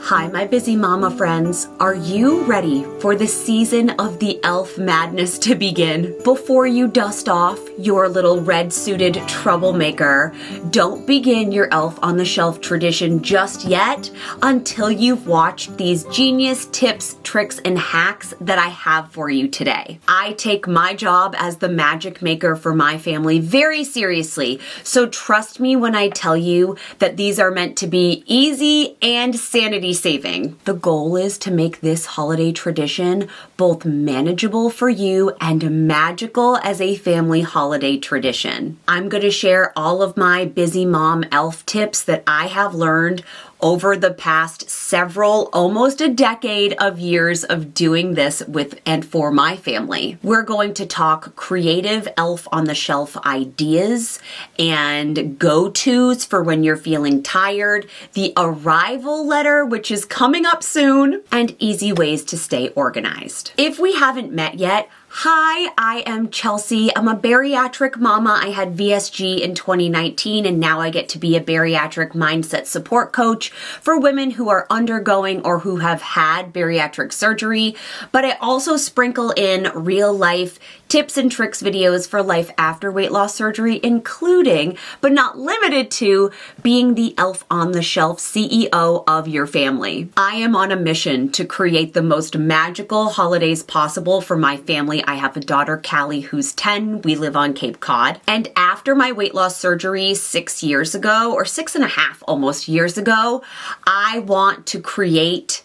Hi, my busy mama friends. Are you ready for the season of the elf madness to begin? Before you dust off your little red-suited troublemaker, don't begin your elf on the shelf tradition just yet until you've watched these genius tips, tricks, and hacks that I have for you today. I take my job as the magic maker for my family very seriously, so trust me when I tell you that these are meant to be easy and sanity saving. The goal is to make this holiday tradition both manageable for you and magical as a family holiday tradition. I'm going to share all of my busy mom elf tips that I have learned over the past several, almost a decade of years of doing this with and for my family. We're going to talk creative elf on the shelf ideas and go-tos for when you're feeling tired, the arrival letter, which is coming up soon, and easy ways to stay organized. If we haven't met yet, hi, I am Chelsea. I'm a bariatric mama. I had VSG in 2019, and now I get to be a bariatric mindset support coach for women who are undergoing or who have had bariatric surgery. But I also sprinkle in real life tips and tricks videos for life after weight loss surgery, including, but not limited to, being the elf on the shelf CEO of your family. I am on a mission to create the most magical holidays possible for my family. I have a daughter, Callie, who's 10. We live on Cape Cod. And after my weight loss surgery 6 years ago, or 6.5 almost years ago, I want to create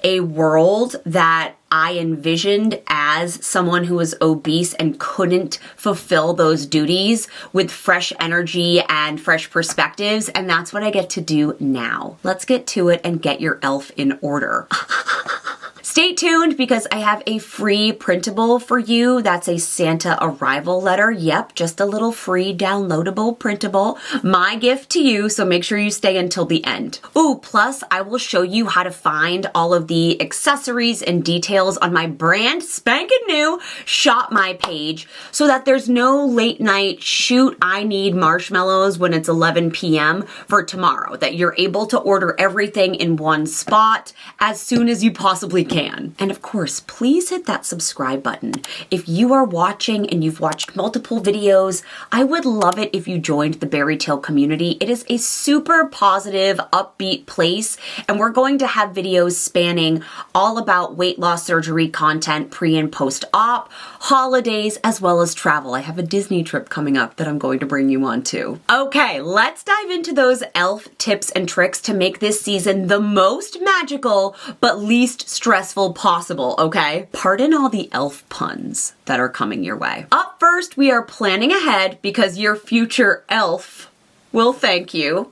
a world that I envisioned as someone who was obese and couldn't fulfill those duties with fresh energy and fresh perspectives. And that's what I get to do now. Let's get to it and get your elf in order. Stay tuned because I have a free printable for you. That's a Santa arrival letter. Yep, just a little free downloadable printable. My gift to you, so make sure you stay until the end. Ooh, plus I will show you how to find all of the accessories and details on my brand spanking new Shop My page so that there's no late night shoot, I need marshmallows when it's 11 p.m. for tomorrow. That you're able to order everything in one spot as soon as you possibly can. And of course, please hit that subscribe button. If you are watching and you've watched multiple videos, I would love it if you joined the Berry Tale community. It is a super positive, upbeat place, and we're going to have videos spanning all about weight loss surgery content, pre and post-op, holidays, as well as travel. I have a Disney trip coming up that I'm going to bring you on to. Okay, let's dive into those elf tips and tricks to make this season the most magical, but least stressful possible, okay? Pardon all the elf puns that are coming your way. Up first, we are planning ahead because your future elf will thank you.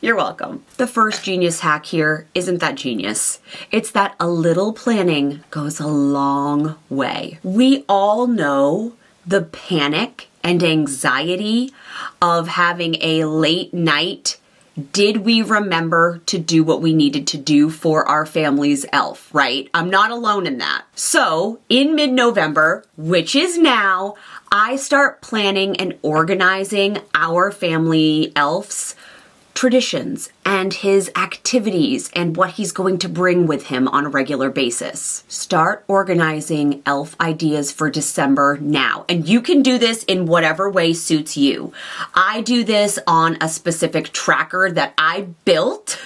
You're welcome. The first genius hack here isn't that genius. It's that a little planning goes a long way. We all know the panic and anxiety of having a late night did we remember to do what we needed to do for our family's elf, right? I'm not alone in that. So in mid-November, which is now, I start planning and organizing our family elf's traditions and his activities and what he's going to bring with him on a regular basis. Start organizing elf ideas for December now. And you can do this in whatever way suits you. I do this on a specific tracker that I built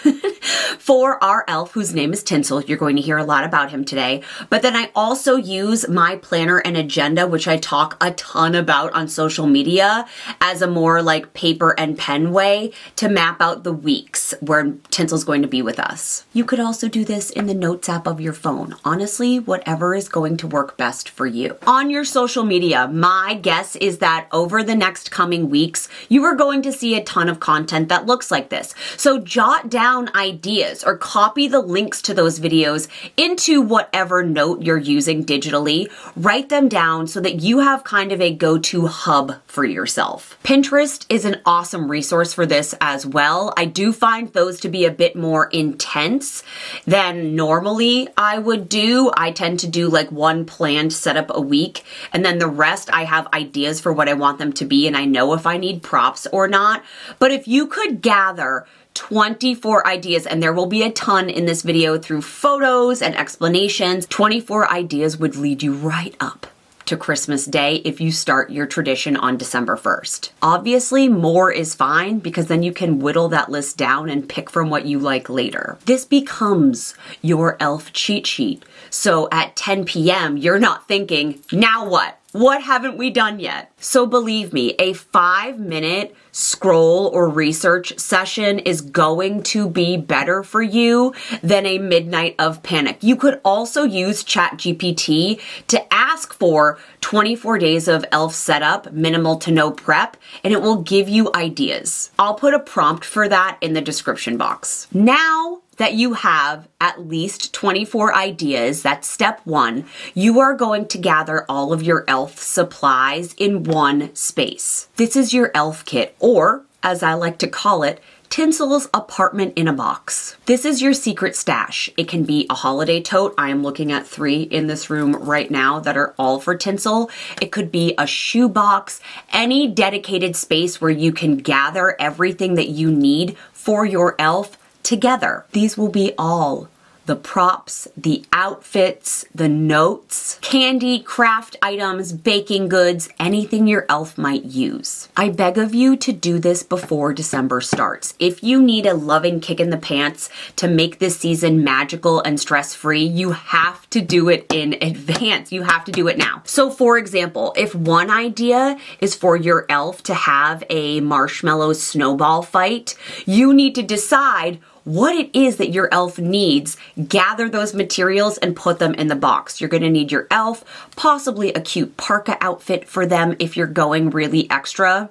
for our elf, whose name is Tinsel. You're going to hear a lot about him today. But then I also use my planner and agenda, which I talk a ton about on social media, as a more like paper and pen way to map out the weeks where Tinsel's going to be with us. You could also do this in the Notes app of your phone. Honestly, whatever is going to work best for you. On your social media, my guess is that over the next coming weeks, you are going to see a ton of content that looks like this. So jot down ideas or copy the links to those videos into whatever note you're using digitally. Write them down so that you have kind of a go-to hub for yourself. Pinterest is an awesome resource for this as well. I do find those to be a bit more intense than normally I would do. I tend to do like one planned setup a week, and then the rest I have ideas for what I want them to be, and I know if I need props or not. But if you could gather 24 ideas, and there will be a ton in this video through photos and explanations. 24 ideas would lead you right up to Christmas Day if you start your tradition on December 1st. Obviously, more is fine because then you can whittle that list down and pick from what you like later. This becomes your elf cheat sheet. So at 10 p.m., you're not thinking, now what? What haven't we done yet? So believe me, a 5-minute scroll or research session is going to be better for you than a midnight of panic. You could also use ChatGPT to ask for 24 days of elf setup, minimal to no prep, and it will give you ideas. I'll put a prompt for that in the description box. Now that you have at least 24 ideas, that's step 1, you are going to gather all of your elf supplies in one space. This is your elf kit, or as I like to call it, Tinsel's apartment in a box. This is your secret stash. It can be a holiday tote. I am looking at 3 in this room right now that are all for Tinsel. It could be a shoe box, any dedicated space where you can gather everything that you need for your elf together. These will be all the props, the outfits, the notes, candy, craft items, baking goods, anything your elf might use. I beg of you to do this before December starts. If you need a loving kick in the pants to make this season magical and stress-free, you have to do it in advance. You have to do it now. So for example, if one idea is for your elf to have a marshmallow snowball fight, you need to decide what it is that your elf needs, gather those materials and put them in the box. You're going to need your elf, possibly a cute parka outfit for them if you're going really extra,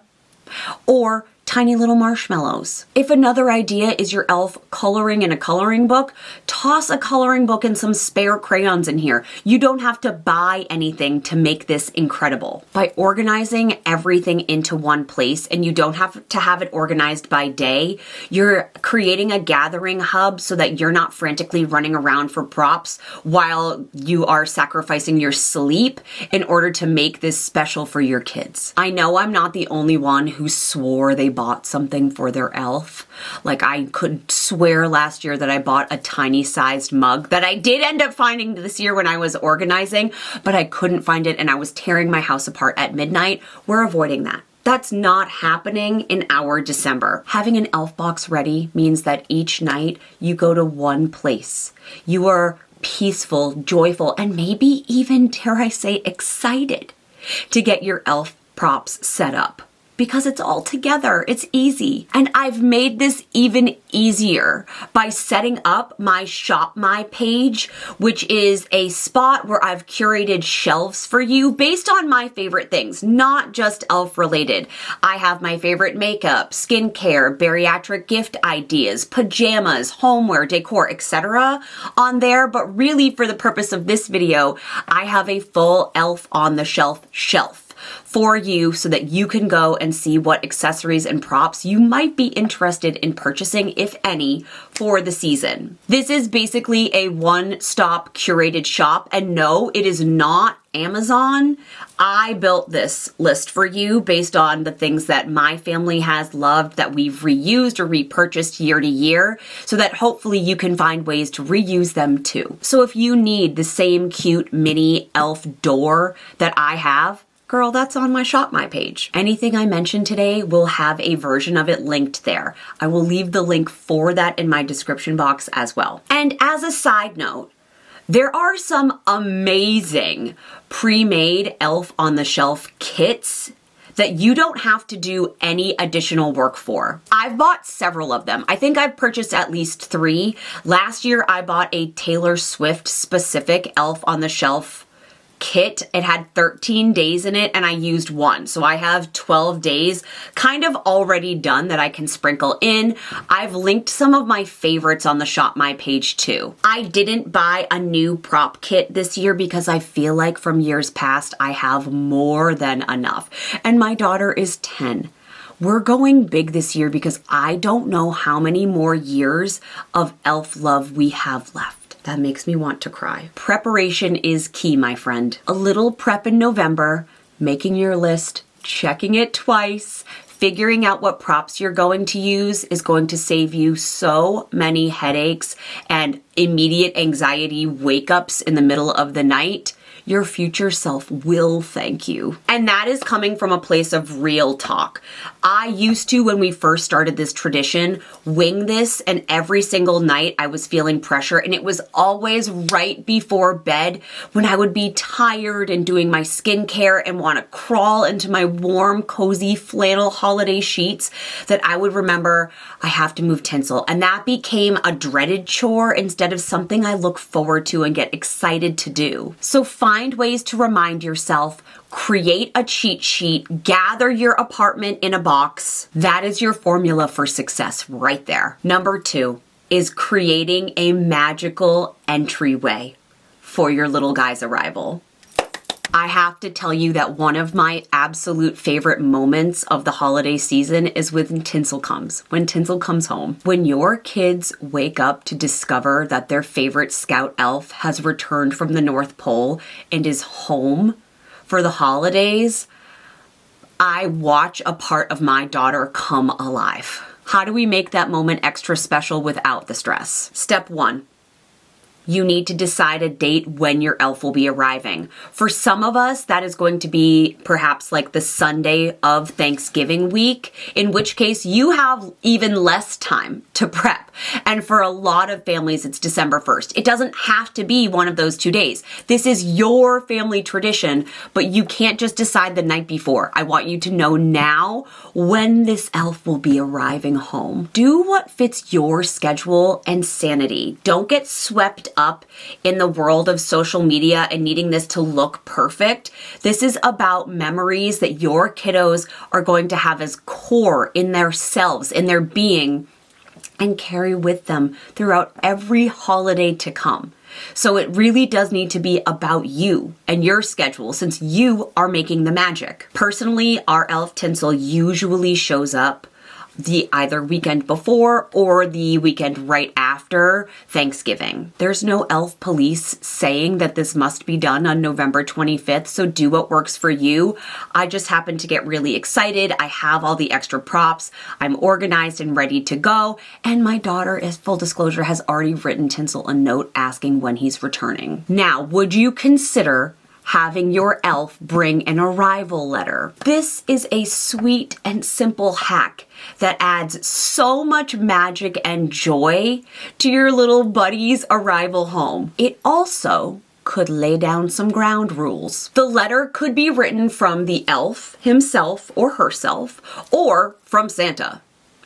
or tiny little marshmallows. If another idea is your elf coloring in a coloring book, toss a coloring book and some spare crayons in here. You don't have to buy anything to make this incredible. By organizing everything into one place, and you don't have to have it organized by day, you're creating a gathering hub so that you're not frantically running around for props while you are sacrificing your sleep in order to make this special for your kids. I know I'm not the only one who swore they bought something for their elf. Like, I could swear last year that I bought a tiny sized mug that I did end up finding this year when I was organizing, but I couldn't find it and I was tearing my house apart at midnight. We're avoiding that. That's not happening in our December. Having an elf box ready means that each night you go to one place. You are peaceful, joyful, and maybe even, dare I say, excited to get your elf props set up. Because it's all together. It's easy. And I've made this even easier by setting up my Shop My page, which is a spot where I've curated shelves for you based on my favorite things, not just elf related. I have my favorite makeup, skincare, bariatric gift ideas, pajamas, homeware, decor, etc. on there. But really, for the purpose of this video, I have a full elf on the shelf for you so that you can go and see what accessories and props you might be interested in purchasing, if any, for the season. This is basically a one-stop curated shop, and no, it is not Amazon. I built this list for you based on the things that my family has loved that we've reused or repurchased year to year, so that hopefully you can find ways to reuse them too. So if you need the same cute mini elf door that I have, girl, that's on my Shop My page. Anything I mentioned today will have a version of it linked there. I will leave the link for that in my description box as well. And as a side note, there are some amazing pre-made elf on the shelf kits that you don't have to do any additional work for. I've bought several of them. I think I've purchased at least 3. Last year, I bought a Taylor Swift specific elf on the shelf kit. It had 13 days in it and I used 1. So I have 12 days kind of already done that I can sprinkle in. I've linked some of my favorites on the Shop My page too. I didn't buy a new prop kit this year because I feel like from years past I have more than enough. And my daughter is 10. We're going big this year because I don't know how many more years of elf love we have left. That makes me want to cry. Preparation is key, my friend. A little prep in November, making your list, checking it twice, Figuring out what props you're going to use is going to save you so many headaches and immediate anxiety wake-ups in the middle of the night. Your future self will thank you. And that is coming from a place of real talk. I used to, when we first started this tradition, wing this, and every single night I was feeling pressure, and it was always right before bed when I would be tired and doing my skincare and want to crawl into my warm, cozy flannel holiday sheets that I would remember I have to move tinsel. And that became a dreaded chore instead of something I look forward to and get excited to do. So find ways to remind yourself, create a cheat sheet, gather your apartment in a box. That is your formula for success right there. Number 2 is creating a magical entryway for your little guy's arrival. I have to tell you that one of my absolute favorite moments of the holiday season is when Tinsel comes home. When your kids wake up to discover that their favorite scout elf has returned from the North Pole and is home for the holidays, I watch a part of my daughter come alive. How do we make that moment extra special without the stress? Step 1. You need to decide a date when your elf will be arriving. For some of us, that is going to be perhaps like the Sunday of Thanksgiving week, in which case you have even less time to prep. And for a lot of families, it's December 1st. It doesn't have to be one of those 2 days. This is your family tradition, but you can't just decide the night before. I want you to know now when this elf will be arriving home. Do what fits your schedule and sanity. Don't get swept up in the world of social media and needing this to look perfect. This is about memories that your kiddos are going to have as core in their selves, in their being, and carry with them throughout every holiday to come. So it really does need to be about you and your schedule, since you are making the magic. Personally, our elf Tinsel usually shows up the either weekend before or the weekend right after Thanksgiving. There's no elf police saying that this must be done on November 25th, so do what works for you. I just happen to get really excited. I have all the extra props. I'm organized and ready to go. And my daughter, as full disclosure, has already written Tinsel a note asking when he's returning. Now, would you consider having your elf bring an arrival letter? This is a sweet and simple hack that adds so much magic and joy to your little buddy's arrival home. It also could lay down some ground rules. The letter could be written from the elf himself or herself, or from Santa.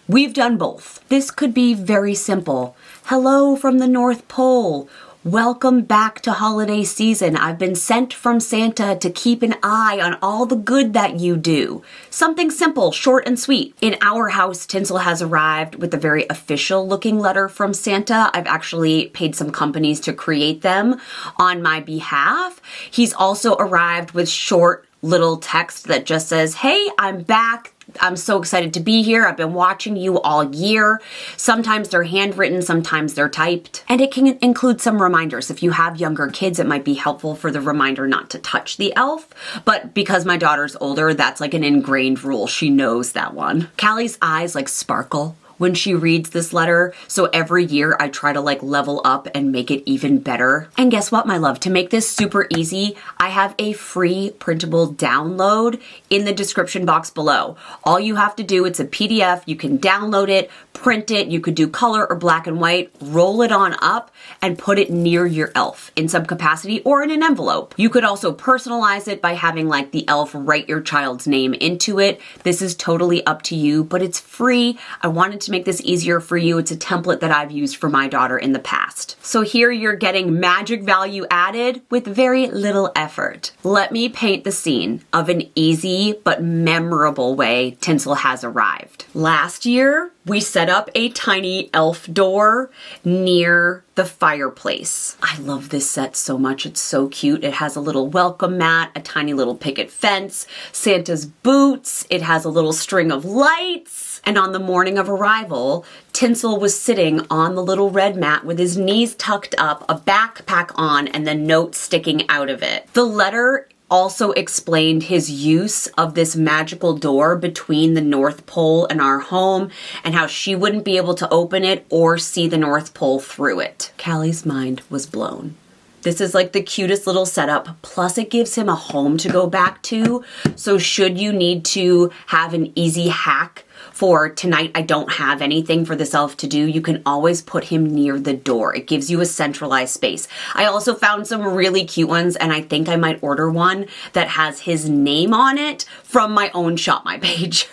We've done both. This could be very simple. Hello from the North Pole. Welcome back to holiday season. I've been sent from Santa to keep an eye on all the good that you do. Something simple, short and sweet. In our house, Tinsel has arrived with a very official looking letter from Santa. I've actually paid some companies to create them on my behalf. He's also arrived with short little text that just says, "Hey, I'm back. I'm so excited to be here. I've been watching you all year." Sometimes they're handwritten, sometimes they're typed. And it can include some reminders. If you have younger kids, it might be helpful for the reminder not to touch the elf. But because my daughter's older, that's like an ingrained rule. She knows that one. Callie's eyes like sparkle when she reads this letter, so every year I try to level up and make it even better. And guess what, my love? To make this super easy, I have a free printable download in the description box below. All you have to do, it's a PDF, you can download it, print it, you could do color or black and white, roll it on up, and put it near your elf in some capacity or in an envelope. You could also personalize it by having the elf write your child's name into it. This is totally up to you, but it's free. I wanted to make this easier for you. It's a template that I've used for my daughter in the past. So here you're getting magic value added with very little effort. Let me paint the scene of an easy but memorable way Tinsel has arrived. Last year, we set up a tiny elf door near the fireplace. I love this set so much. It's so cute. It has a little welcome mat, a tiny little picket fence, Santa's boots. It has a little string of lights. And on the morning of arrival, Tinsel was sitting on the little red mat with his knees tucked up, a backpack on, and the note sticking out of it. The letter also explained his use of this magical door between the North Pole and our home and how she wouldn't be able to open it or see the North Pole through it. Callie's mind was blown. This is like the cutest little setup. Plus it gives him a home to go back to. So should you need to have an easy hack for tonight, I don't have anything for this elf to do, you can always put him near the door. It gives you a centralized space. I also found some really cute ones, and I think I might order one that has his name on it from my own Shop My page.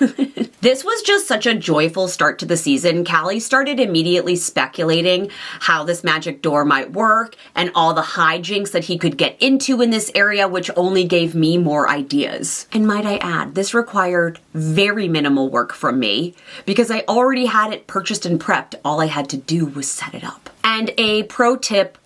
This was just such a joyful start to the season. Callie started immediately speculating how this magic door might work and all the hijinks that he could get into in this area, which only gave me more ideas. And might I add, this required very minimal work from me because I already had it purchased and prepped. All I had to do was set it up. And a pro tip,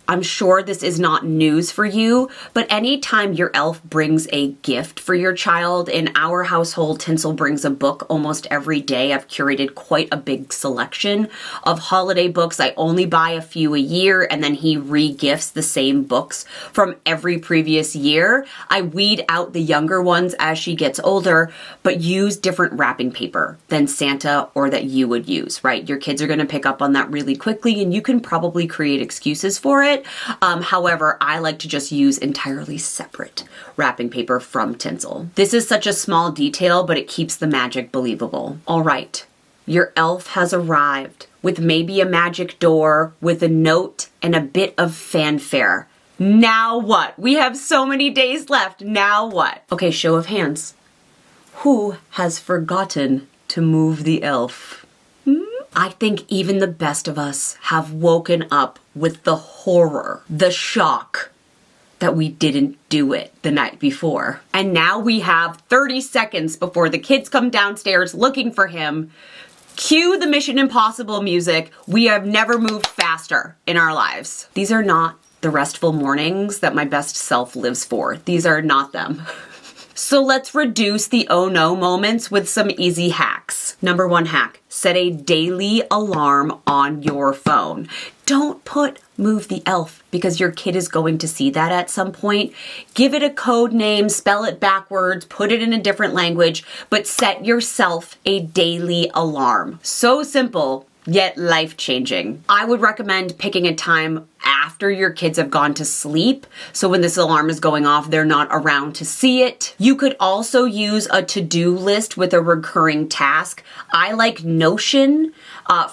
I'm sure this is not news for you, but anytime your elf brings a gift for your child, in our household, Tinsel brings a book almost every day. I've curated quite a big selection of holiday books. I only buy a few a year, and then he re-gifts the same books from every previous year. I weed out the younger ones as she gets older, but use different wrapping paper than Santa or that you would use, right? Your kids are going to pick up on that really quickly, and you can probably create excuses for it. However, I like to just use entirely separate wrapping paper from Tinsel. This is such a small detail, but it keeps the magic believable. All right, your elf has arrived with maybe a magic door, with a note and a bit of fanfare. Now what? We have so many days left. Now what? Okay, show of hands. Who has forgotten to move the elf? I think even the best of us have woken up with the horror, the shock that we didn't do it the night before. And now we have 30 seconds before the kids come downstairs looking for him. Cue the Mission Impossible music. We have never moved faster in our lives. These are not the restful mornings that my best self lives for. These are not them. So let's reduce the oh no moments with some easy hacks. Number 1 hack, set a daily alarm on your phone. Don't put move the elf because your kid is going to see that at some point. Give it a code name, spell it backwards, put it in a different language, but set yourself a daily alarm. So simple, yet life-changing. I would recommend picking a time after your kids have gone to sleep, so when this alarm is going off, they're not around to see it. You could also use a to-do list with a recurring task. I like Notion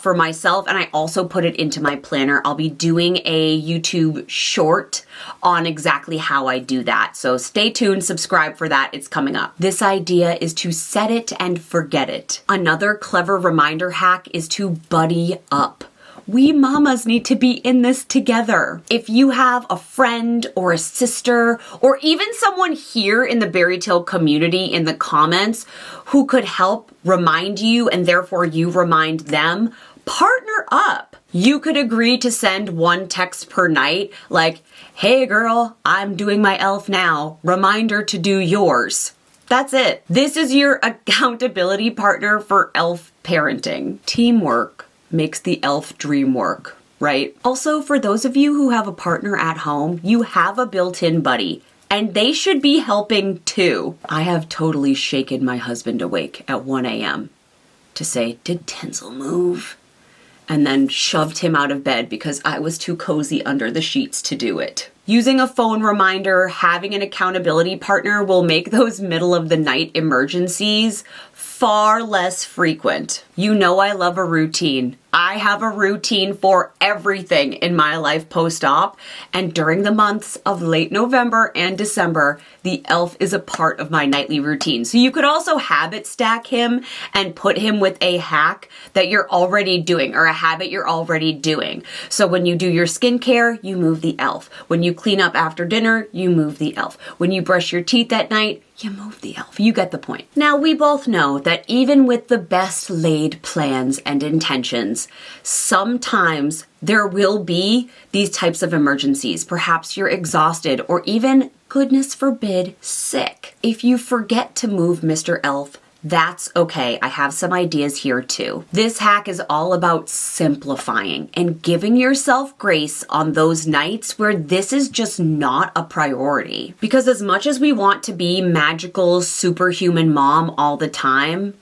for myself, and I also put it into my planner. I'll be doing a YouTube short on exactly how I do that, so stay tuned, subscribe for that, it's coming up. This idea is to set it and forget it. Another clever reminder hack is to buddy up. We mamas need to be in this together. If you have a friend or a sister or even someone here in the Berry Tale community in the comments who could help remind you and therefore you remind them, partner up. You could agree to send one text per night like, hey girl, I'm doing my elf now. Reminder to do yours. That's it. This is your accountability partner for elf parenting. Teamwork makes the elf dream work, right? Also, for those of you who have a partner at home, you have a built-in buddy, and they should be helping too. I have totally shaken my husband awake at 1 a.m. to say, did Tinsel move? And then shoved him out of bed because I was too cozy under the sheets to do it. Using a phone reminder, having an accountability partner will make those middle of the night emergencies far less frequent. You know I love a routine. I have a routine for everything in my life post-op, and during the months of late November and December, the elf is a part of my nightly routine. So you could also habit stack him and put him with a hack that you're already doing or a habit you're already doing. So when you do your skincare, you move the elf. When you clean up after dinner, you move the elf. When you brush your teeth at night, you move the elf. You get the point. Now, we both know that even with the best laid plans and intentions, sometimes there will be these types of emergencies. Perhaps you're exhausted or even, goodness forbid, sick. If you forget to move Mr. Elf, That's okay. I have some ideas here too. This hack is all about simplifying and giving yourself grace on those nights where this is just not a priority. Because as much as we want to be magical, superhuman mom all the time,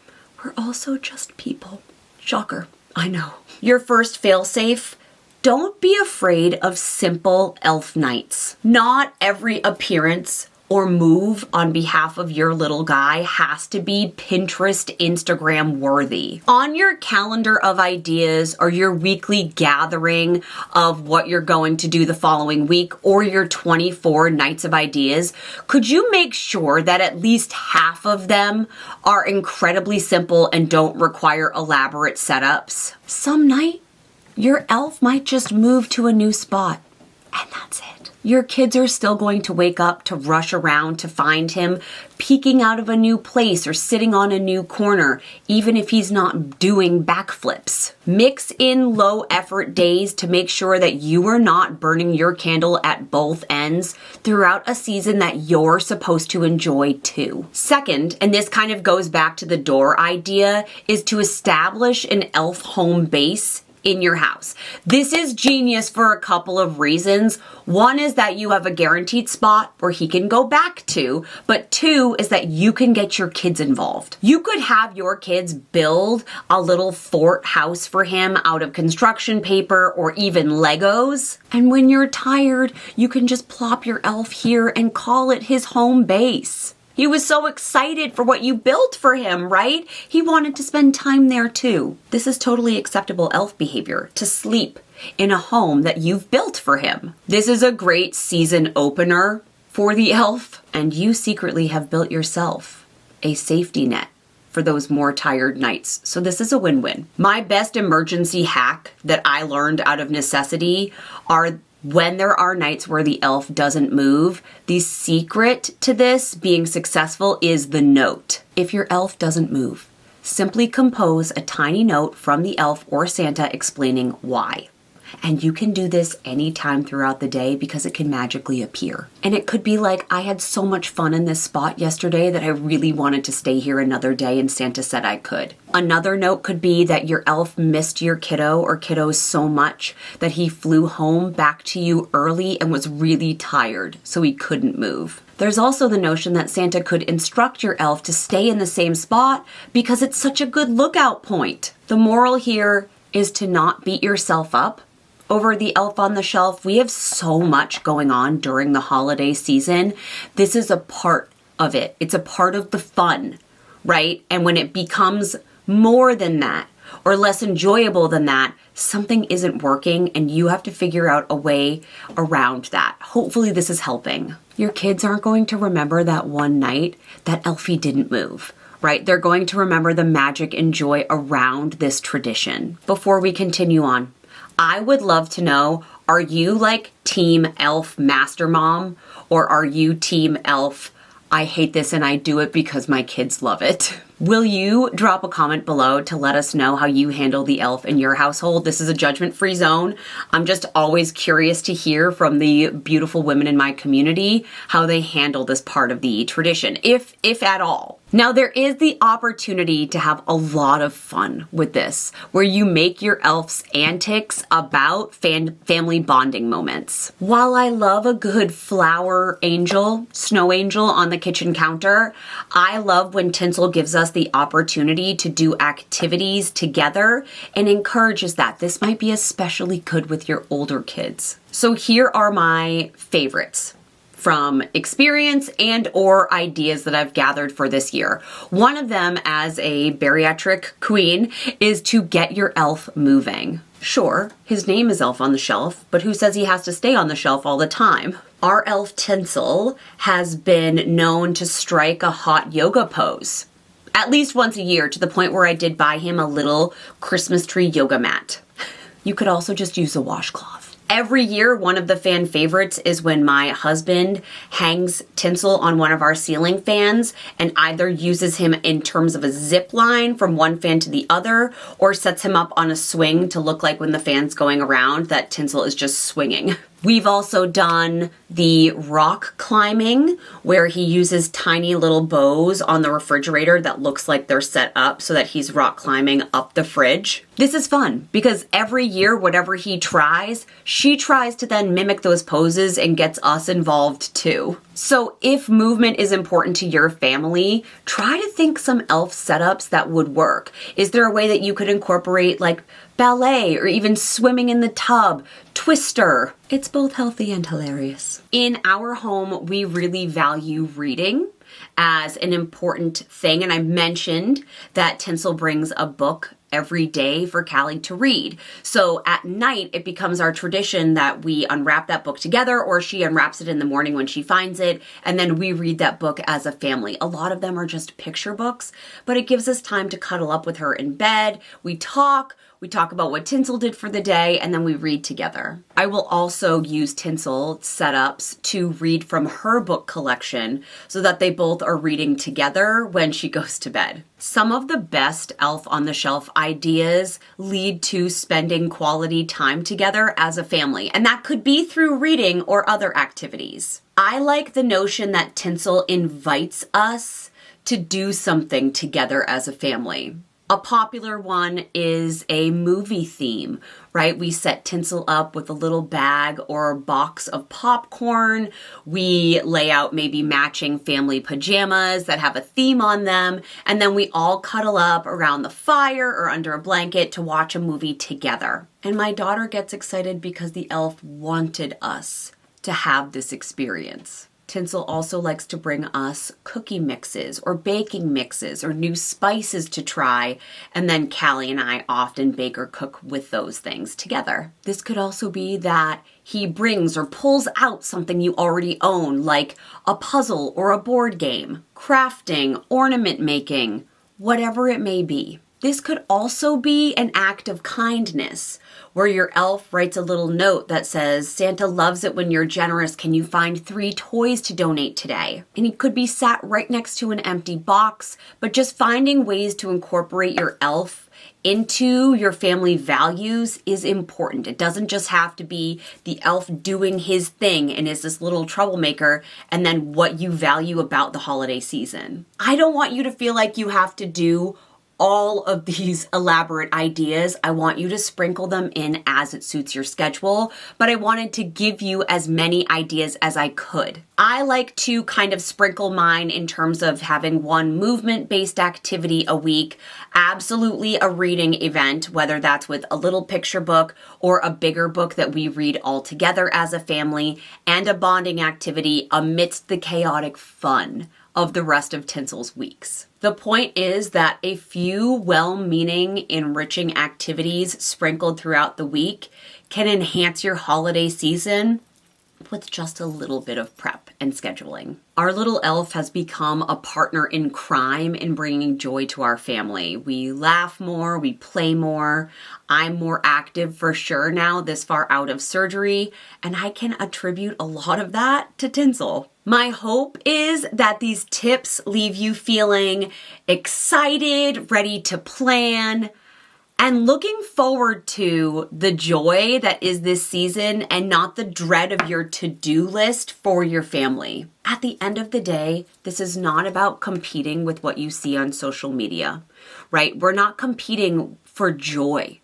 we're also just people. Shocker, I know. Your first failsafe: don't be afraid of simple elf nights. Not every appearance or move on behalf of your little guy has to be Pinterest, Instagram worthy. On your calendar of ideas or your weekly gathering of what you're going to do the following week or your 24 nights of ideas, could you make sure that at least half of them are incredibly simple and don't require elaborate setups? Some night, your elf might just move to a new spot, and that's it. Your kids are still going to wake up to rush around to find him peeking out of a new place or sitting on a new corner, even if he's not doing backflips. Mix in low effort days to make sure that you are not burning your candle at both ends throughout a season that you're supposed to enjoy too. Second, and this kind of goes back to the door idea, is to establish an elf home base in your house. This is genius for a couple of reasons. One is that you have a guaranteed spot where he can go back to, but two is that you can get your kids involved. You could have your kids build a little fort house for him out of construction paper or even Legos. And when you're tired, you can just plop your elf here and call it his home base. He was so excited for what you built for him, right? He wanted to spend time there too. This is totally acceptable elf behavior, to sleep in a home that you've built for him. This is a great season opener for the elf, and you secretly have built yourself a safety net for those more tired nights. So this is a win-win. My best emergency hack that I learned out of necessity are when there are nights where the elf doesn't move. The secret to this being successful is the note. If your elf doesn't move, simply compose a tiny note from the elf or Santa explaining why. And you can do this anytime throughout the day because it can magically appear. And it could be like, I had so much fun in this spot yesterday that I really wanted to stay here another day and Santa said I could. Another note could be that your elf missed your kiddo or kiddos so much that he flew home back to you early and was really tired, so he couldn't move. There's also the notion that Santa could instruct your elf to stay in the same spot because it's such a good lookout point. The moral here is to not beat yourself up over the elf on the shelf. We have so much going on during the holiday season. This is a part of it. It's a part of the fun, right? And when it becomes more than that or less enjoyable than that, something isn't working and you have to figure out a way around that. Hopefully this is helping. Your kids aren't going to remember that one night that Elfie didn't move, right? They're going to remember the magic and joy around this tradition. Before we continue on, I would love to know, are you like Team Elf Master Mom, or are you Team Elf, I hate this and I do it because my kids love it? Will you drop a comment below to let us know how you handle the elf in your household? This is a judgment-free zone. I'm just always curious to hear from the beautiful women in my community how they handle this part of the tradition, if at all. Now, there is the opportunity to have a lot of fun with this, where you make your elf's antics about family bonding moments. While I love a good flower angel, snow angel on the kitchen counter, I love when Tinsel gives us the opportunity to do activities together and encourages that. This might be especially good with your older kids. So here are my favorites from experience and or ideas that I've gathered for this year. One of them, as a bariatric queen, is to get your elf moving. Sure, his name is Elf on the Shelf, but who says he has to stay on the shelf all the time? Our elf Tinsel has been known to strike a hot yoga pose at least once a year, to the point where I did buy him a little Christmas tree yoga mat. You could also just use a washcloth. Every year, one of the fan favorites is when my husband hangs Tinsel on one of our ceiling fans and either uses him in terms of a zip line from one fan to the other or sets him up on a swing to look like when the fan's going around that Tinsel is just swinging. We've also done the rock climbing, where he uses tiny little bows on the refrigerator that looks like they're set up so that he's rock climbing up the fridge. This is fun because every year, whatever he tries, she tries to then mimic those poses and gets us involved too. So if movement is important to your family, try to think some elf setups that would work. Is there a way that you could incorporate like ballet or even swimming in the tub, twister? It's both healthy and hilarious. In our home, we really value reading as an important thing. And I mentioned that Tinsel brings a book every day for Callie to read. So at night, it becomes our tradition that we unwrap that book together, or she unwraps it in the morning when she finds it, and then we read that book as a family. A lot of them are just picture books, but it gives us time to cuddle up with her in bed. We talk about what Tinsel did for the day, and then we read together. I will also use Tinsel setups to read from her book collection so that they both are reading together when she goes to bed. Some of the best Elf on the Shelf ideas lead to spending quality time together as a family, and that could be through reading or other activities. I like the notion that Tinsel invites us to do something together as a family. A popular one is a movie theme, right? We set Tinsel up with a little bag or box of popcorn. We lay out maybe matching family pajamas that have a theme on them. And then we all cuddle up around the fire or under a blanket to watch a movie together. And my daughter gets excited because the elf wanted us to have this experience. Tinsel also likes to bring us cookie mixes or baking mixes or new spices to try, and then Callie and I often bake or cook with those things together. This could also be that he brings or pulls out something you already own, like a puzzle or a board game, crafting, ornament making, whatever it may be. This could also be an act of kindness, where your elf writes a little note that says, "Santa loves it when you're generous. Can you find 3 toys to donate today?" And he could be sat right next to an empty box, but just finding ways to incorporate your elf into your family values is important. It doesn't just have to be the elf doing his thing and is this little troublemaker and then what you value about the holiday season. I don't want you to feel like you have to do all of these elaborate ideas. I want you to sprinkle them in as it suits your schedule, but I wanted to give you as many ideas as I could. I like to kind of sprinkle mine in terms of having one movement-based activity a week, absolutely a reading event, whether that's with a little picture book or a bigger book that we read all together as a family, and a bonding activity amidst the chaotic fun of the rest of Tinsel's weeks. The point is that a few well-meaning, enriching activities sprinkled throughout the week can enhance your holiday season with just a little bit of prep and scheduling. Our little elf has become a partner in crime in bringing joy to our family. We laugh more, we play more. I'm more active for sure now this far out of surgery, and I can attribute a lot of that to Tinsel. My hope is that these tips leave you feeling excited, ready to plan, and looking forward to the joy that is this season and not the dread of your to-do list for your family. At the end of the day, this is not about competing with what you see on social media, right? We're not competing for joy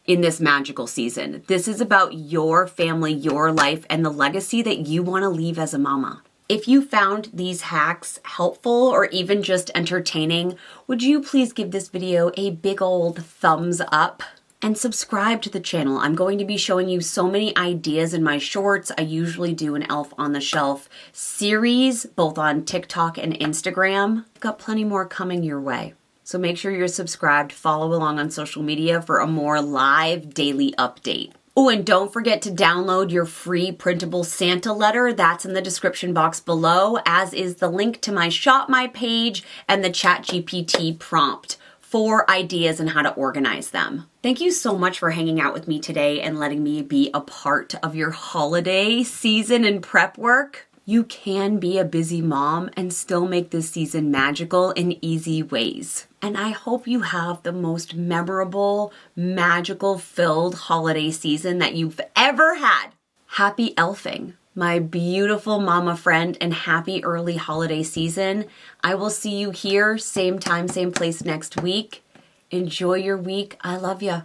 in this magical season. This is about your family, your life, and the legacy that you want to leave as a mama. If you found these hacks helpful or even just entertaining, would you please give this video a big old thumbs up and subscribe to the channel? I'm going to be showing you so many ideas in my shorts. I usually do an Elf on the Shelf series, both on TikTok and Instagram. I've got plenty more coming your way. So make sure you're subscribed, follow along on social media for a more live daily update. Oh, and don't forget to download your free printable Santa letter. That's in the description box below, as is the link to my Shop My page and the ChatGPT prompt for ideas and how to organize them. Thank you so much for hanging out with me today and letting me be a part of your holiday season and prep work. You can be a busy mom and still make this season magical in easy ways. And I hope you have the most memorable, magical filled holiday season that you've ever had. happy elfing, my beautiful mama friend, and happy early holiday season. I will see you here, same time, same place next week. Enjoy your week. I love ya.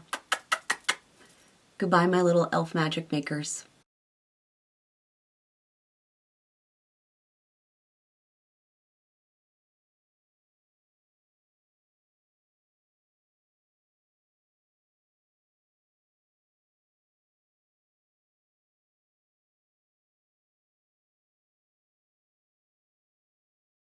Goodbye, my little elf magic makers.